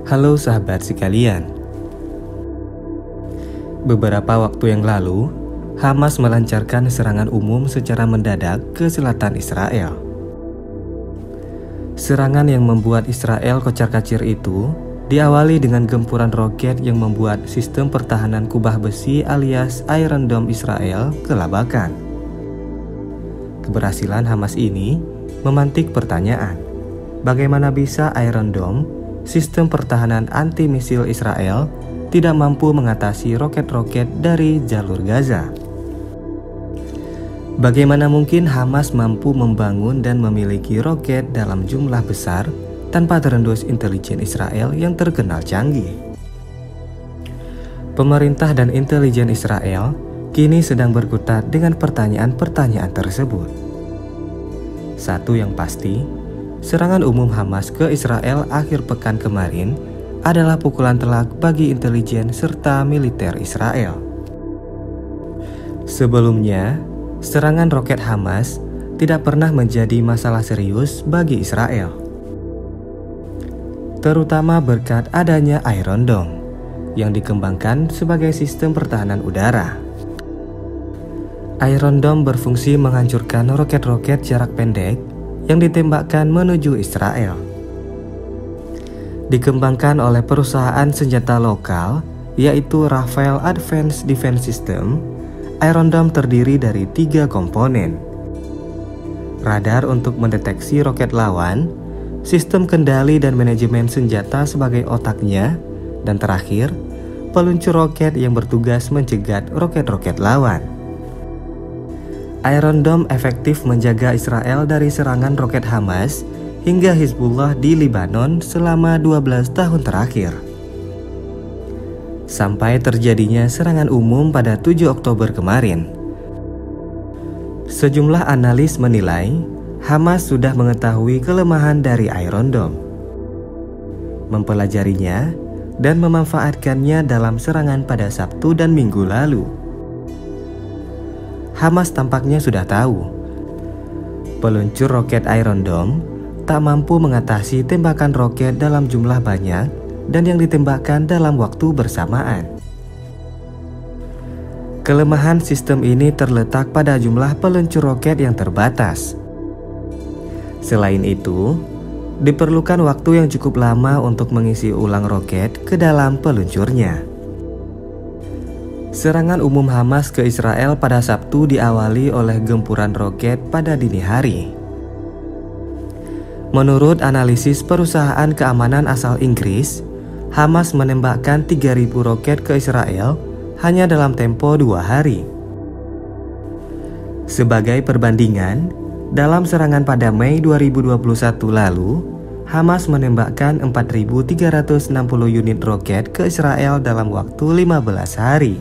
Halo sahabat sekalian. Beberapa waktu yang lalu, Hamas melancarkan serangan umum secara mendadak ke selatan Israel. Serangan yang membuat Israel kocar-kacir itu diawali dengan gempuran roket yang membuat sistem pertahanan kubah besi alias Iron Dome Israel kelabakan. Keberhasilan Hamas ini memantik pertanyaan, bagaimana bisa Iron Dome, sistem pertahanan anti-misil Israel, tidak mampu mengatasi roket-roket dari jalur Gaza? Bagaimana mungkin Hamas mampu membangun dan memiliki roket dalam jumlah besar tanpa terendus intelijen Israel yang terkenal canggih? Pemerintah dan intelijen Israel kini sedang berkutat dengan pertanyaan-pertanyaan tersebut. Satu yang pasti, serangan umum Hamas ke Israel akhir pekan kemarin adalah pukulan telak bagi intelijen serta militer Israel. Sebelumnya, serangan roket Hamas tidak pernah menjadi masalah serius bagi Israel, terutama berkat adanya Iron Dome yang dikembangkan sebagai sistem pertahanan udara. Iron Dome berfungsi menghancurkan roket-roket jarak pendek yang ditembakkan menuju Israel. Dikembangkan oleh perusahaan senjata lokal yaitu Rafael Advanced Defense System, Iron Dome terdiri dari 3 komponen: radar untuk mendeteksi roket lawan, sistem kendali dan manajemen senjata sebagai otaknya, dan terakhir, peluncur roket yang bertugas mencegat roket-roket lawan. Iron Dome efektif menjaga Israel dari serangan roket Hamas hingga Hizbullah di Lebanon selama 12 tahun terakhir. Sampai terjadinya serangan umum pada 7 Oktober kemarin. Sejumlah analis menilai Hamas sudah mengetahui kelemahan dari Iron Dome, mempelajarinya, dan memanfaatkannya dalam serangan pada Sabtu dan Minggu lalu. Hamas tampaknya sudah tahu peluncur roket Iron Dome tak mampu mengatasi tembakan roket dalam jumlah banyak dan yang ditembakkan dalam waktu bersamaan. Kelemahan sistem ini terletak pada jumlah peluncur roket yang terbatas. Selain itu, diperlukan waktu yang cukup lama untuk mengisi ulang roket ke dalam peluncurnya. Serangan umum Hamas ke Israel pada Sabtu diawali oleh gempuran roket pada dini hari. Menurut analisis perusahaan keamanan asal Inggris, Hamas menembakkan 3.000 roket ke Israel hanya dalam tempo 2 hari. Sebagai perbandingan, dalam serangan pada Mei 2021 lalu, Hamas menembakkan 4.360 unit roket ke Israel dalam waktu 15 hari.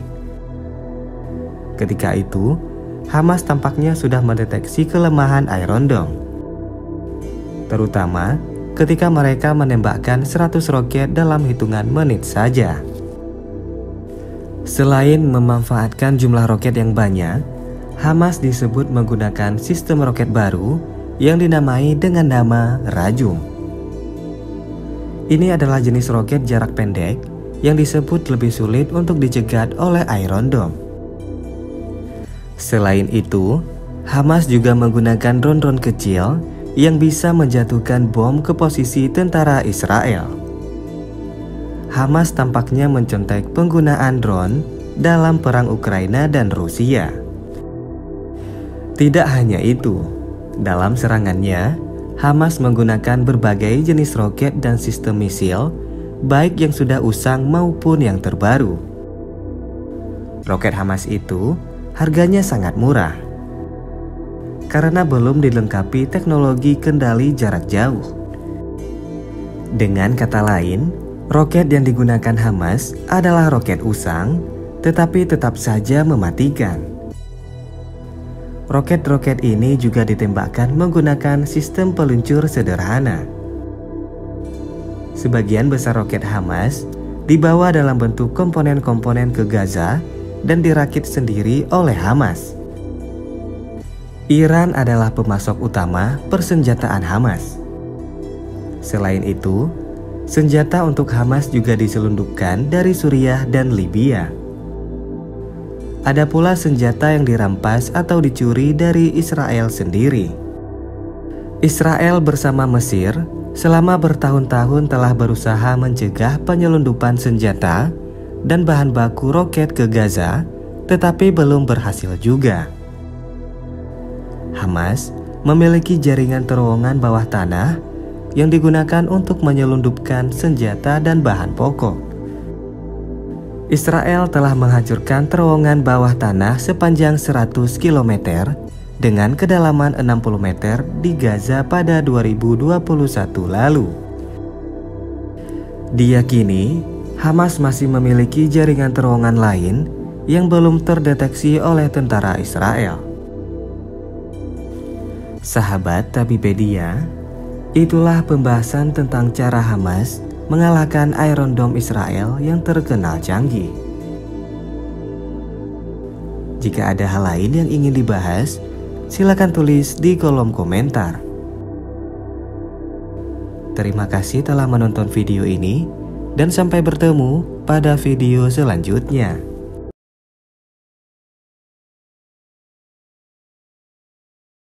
Ketika itu, Hamas tampaknya sudah mendeteksi kelemahan Iron Dome, terutama ketika mereka menembakkan 100 roket dalam hitungan menit saja. Selain memanfaatkan jumlah roket yang banyak, Hamas disebut menggunakan sistem roket baru yang dinamai dengan nama Rajum. Ini adalah jenis roket jarak pendek yang disebut lebih sulit untuk dicegat oleh Iron Dome. Selain itu, Hamas juga menggunakan drone-drone kecil yang bisa menjatuhkan bom ke posisi tentara Israel. Hamas tampaknya mencontek penggunaan drone dalam perang Ukraina dan Rusia. Tidak hanya itu, dalam serangannya, Hamas menggunakan berbagai jenis roket dan sistem misil, baik yang sudah usang maupun yang terbaru. Roket Hamas itu harganya sangat murah karena belum dilengkapi teknologi kendali jarak jauh. Dengan kata lain, roket yang digunakan Hamas adalah roket usang, tetapi tetap saja mematikan. Roket-roket ini juga ditembakkan menggunakan sistem peluncur sederhana. Sebagian besar roket Hamas dibawa dalam bentuk komponen-komponen ke Gaza dan dirakit sendiri oleh Hamas. Iran adalah pemasok utama persenjataan Hamas. Selain itu, Senjata untuk Hamas juga diselundupkan dari Suriah dan Libya. Ada pula senjata yang dirampas atau dicuri dari Israel sendiri. Israel bersama Mesir selama bertahun-tahun telah berusaha mencegah penyelundupan senjata dan bahan baku roket ke Gaza, tetapi belum berhasil juga. Hamas memiliki jaringan terowongan bawah tanah yang digunakan untuk menyelundupkan senjata dan bahan pokok. Israel telah menghancurkan terowongan bawah tanah sepanjang 100 km dengan kedalaman 60 meter di Gaza pada 2021 lalu. Diyakini, Hamas masih memiliki jaringan terowongan lain yang belum terdeteksi oleh tentara Israel. Sahabat Tabipedia, itulah pembahasan tentang cara Hamas mengalahkan Iron Dome Israel yang terkenal canggih. Jika ada hal lain yang ingin dibahas, silakan tulis di kolom komentar. Terima kasih telah menonton video ini dan sampai bertemu pada video selanjutnya.